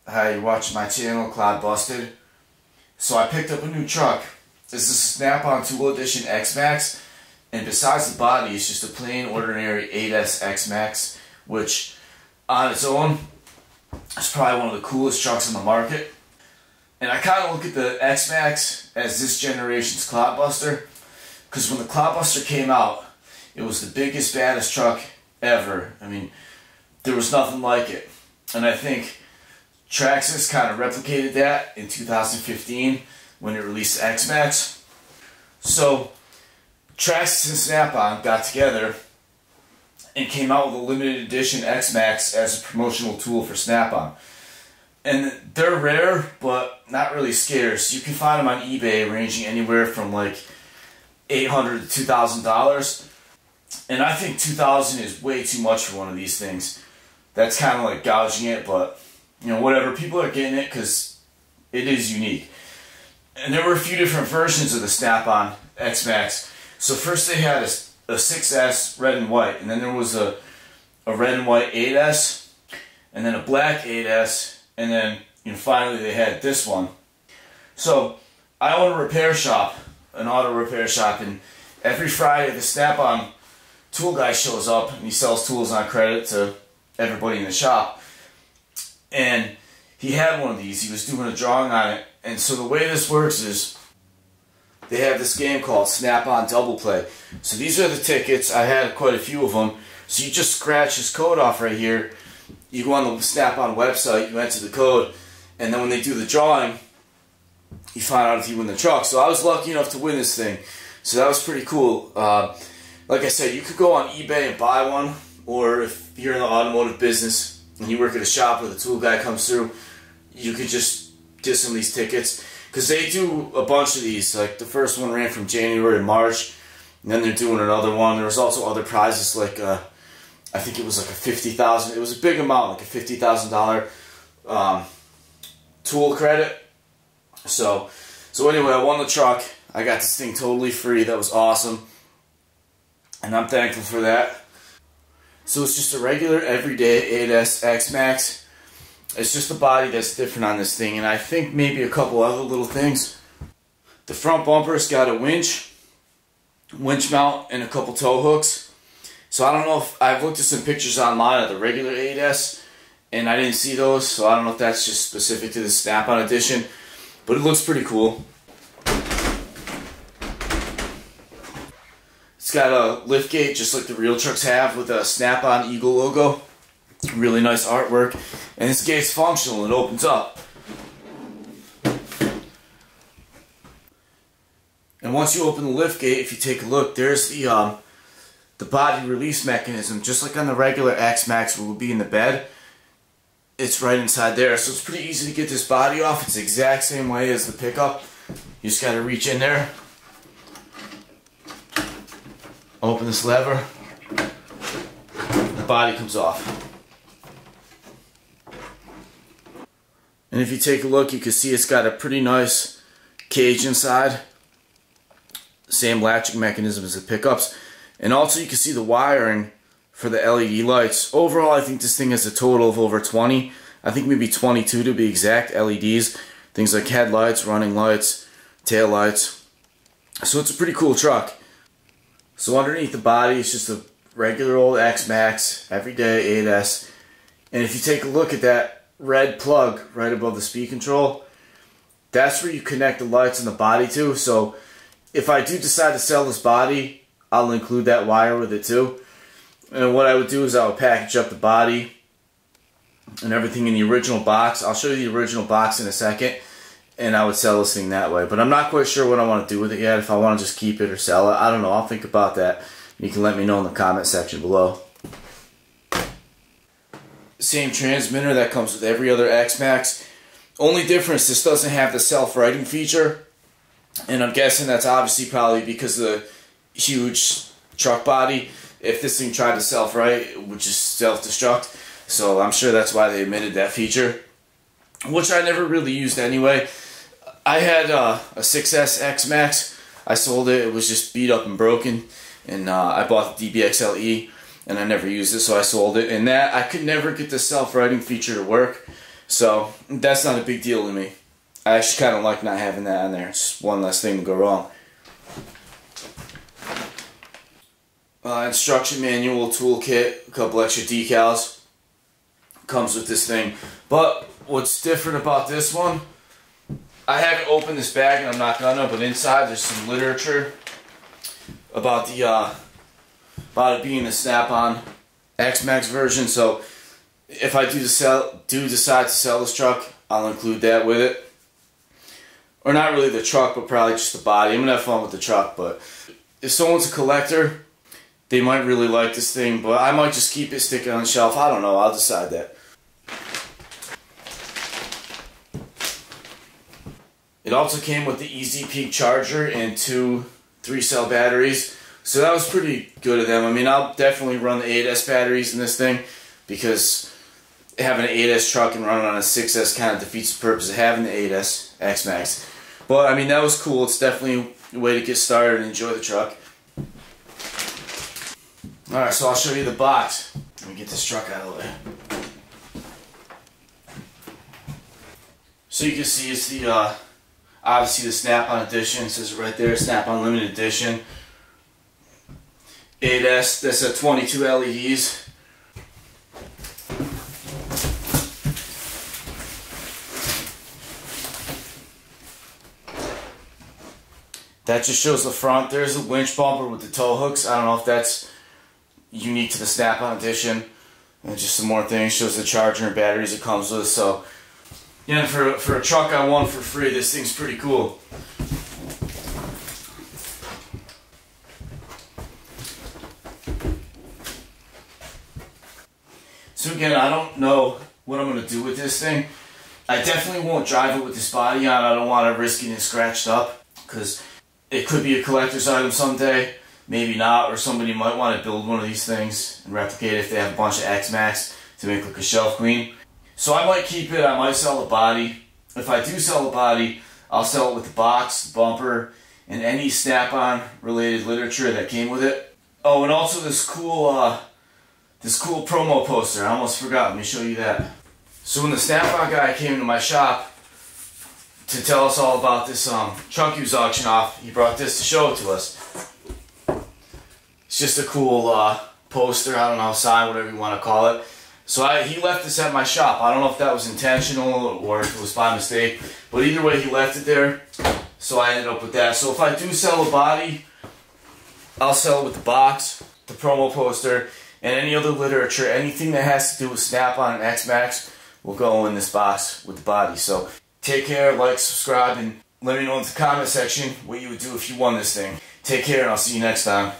Hi, you're watching my channel, Cloud Busted. So I picked up a new truck. This is a Snap-on Tool Edition Xmaxx, and besides the body, it's just a plain ordinary 8S Xmaxx, which on its own is probably one of the coolest trucks on the market. And I kind of look at the Xmaxx as this generation's Cloudbuster, because when the Cloudbuster came out, it was the biggest, baddest truck ever. I mean, there was nothing like it. And I think Traxxas kind of replicated that in 2015 when it released the Xmaxx. So Traxxas and Snap-on got together and came out with a limited edition Xmaxx as a promotional tool for Snap-on. And they're rare, but not really scarce. You can find them on eBay ranging anywhere from like $800 to $2,000. And I think $2,000 is way too much for one of these things. That's kind of like gouging it, but you know, whatever. People are getting it because it is unique. And there were a few different versions of the Snap-on Xmaxx. So first they had a 6S red and white, and then there was a red and white 8S, and then a black 8S, and then finally they had this one. So I own a repair shop, an auto repair shop, and every Friday the Snap-on tool guy shows up and he sells tools on credit to everybody in the shop. And he had one of these. He was doing a drawing on it. And so the way this works is they have this game called Snap-on Double Play. So these are the tickets. I had quite a few of them. So you just scratch this code off right here. You go on the Snap-on website, you enter the code, and then when they do the drawing, you find out if you win the truck. So I was lucky enough to win this thing. So that was pretty cool. Like I said, you could go on eBay and buy one, or if you're in the automotive business and you work at a shop where the tool guy comes through, you could just get some of these tickets, because they do a bunch of these. Like the first one ran from January to March, and then they're doing another one. There was also other prizes, like I think it was like a $50,000. It was a big amount, like a $50,000 tool credit. So anyway, I won the truck. I got this thing totally free. That was awesome, and I'm thankful for that. So it's just a regular everyday 8S Xmaxx. It's just the body that's different on this thing, and I think maybe a couple other little things. The front bumper's got a winch mount, and a couple tow hooks. So I don't know if I've looked at some pictures online of the regular 8S, and I didn't see those, so I don't know if that's just specific to the Snap-on edition, but it looks pretty cool. It's got a lift gate just like the real trucks have, with a Snap-on Eagle logo. Really nice artwork. And this gate's functional. It opens up. And once you open the lift gate, if you take a look, there's the body release mechanism. Just like on the regular Xmaxx where it would be in the bed, it's right inside there. So it's pretty easy to get this body off. It's the exact same way as the pickup. You just got to reach in there, open this lever, the body comes off. And if you take a look, you can see it's got a pretty nice cage inside. Same latching mechanism as the pickups. And also you can see the wiring for the LED lights. Overall, I think this thing has a total of over 20. I think maybe 22 to be exact, LEDs. Things like headlights, running lights, tail lights. So it's a pretty cool truck. So underneath the body, it's just a regular old Xmaxx, everyday 8S. And if you take a look at that red plug right above the speed control, that's where you connect the lights in the body to. So if I do decide to sell this body, I'll include that wire with it too. And what I would do is I would package up the body and everything in the original box. I'll show you the original box in a second, and I would sell this thing that way. But I'm not quite sure what I want to do with it yet, if I want to just keep it or sell it. I don't know. I'll think about that. You can let me know in the comment section below. Same transmitter that comes with every other Xmaxx. Only difference, this doesn't have the self-righting feature. And I'm guessing that's obviously probably because of the huge truck body. If this thing tried to self-right, it would just self-destruct. So I'm sure that's why they omitted that feature, which I never really used anyway. I had a 6S Xmaxx. I sold it. It was just beat up and broken. And I bought the DBXLE, and I never used it, so I sold it. And that, I could never get the self-righting feature to work. So that's not a big deal to me. I actually kind of like not having that on there. It's just one less thing to go wrong. Instruction manual, toolkit, a couple extra decals. Comes with this thing. But what's different about this one, I haven't opened this bag and I'm not gonna, but inside there's some literature about it being the Snap-on Xmaxx version. So if I do decide to sell this truck, I'll include that with it. Or not really the truck, but probably just the body. I'm gonna have fun with the truck, but if someone's a collector, they might really like this thing, but I might just keep it, stick it on the shelf. I don't know, I'll decide that. It also came with the Easy Peak charger and 2 3-cell batteries. So that was pretty good of them. I mean, I'll definitely run the 8S batteries in this thing, because having an 8S truck and running on a 6S kind of defeats the purpose of having the 8S Xmaxx. But, I mean, that was cool. It's definitely a way to get started and enjoy the truck. Alright, so I'll show you the box. Let me get this truck out of the way. So you can see it's the, obviously the Snap-on edition. It says it right there, Snap-on Limited Edition. 8S, that's a 22 LEDs. That just shows the front. There's a winch bumper with the tow hooks. I don't know if that's unique to the Snap-on edition. And just some more things. Shows the charger and batteries it comes with. So, yeah, and for a truck I won for free, this thing's pretty cool. So again, I don't know what I'm going to do with this thing. I definitely won't drive it with this body on. I don't want to risk getting scratched up, because it could be a collector's item someday, maybe not, or somebody might want to build one of these things and replicate it if they have a bunch of Xmaxx to make like a shelf queen. So I might keep it, I might sell the body. If I do sell the body, I'll sell it with the box, the bumper, and any Snap-on related literature that came with it. Oh, and also this cool promo poster. I almost forgot, let me show you that. So when the Snap-on guy came to my shop to tell us all about this truck he was auctioning off, he brought this to show it to us. It's just a cool poster, I don't know, sign, whatever you want to call it. So he left this at my shop. I don't know if that was intentional or if it was by mistake, but either way he left it there, so I ended up with that. So if I do sell a body, I'll sell it with the box, the promo poster, and any other literature. Anything that has to do with Snap-on and Xmaxx will go in this box with the body. So take care, like, subscribe, and let me know in the comment section what you would do if you won this thing. Take care, and I'll see you next time.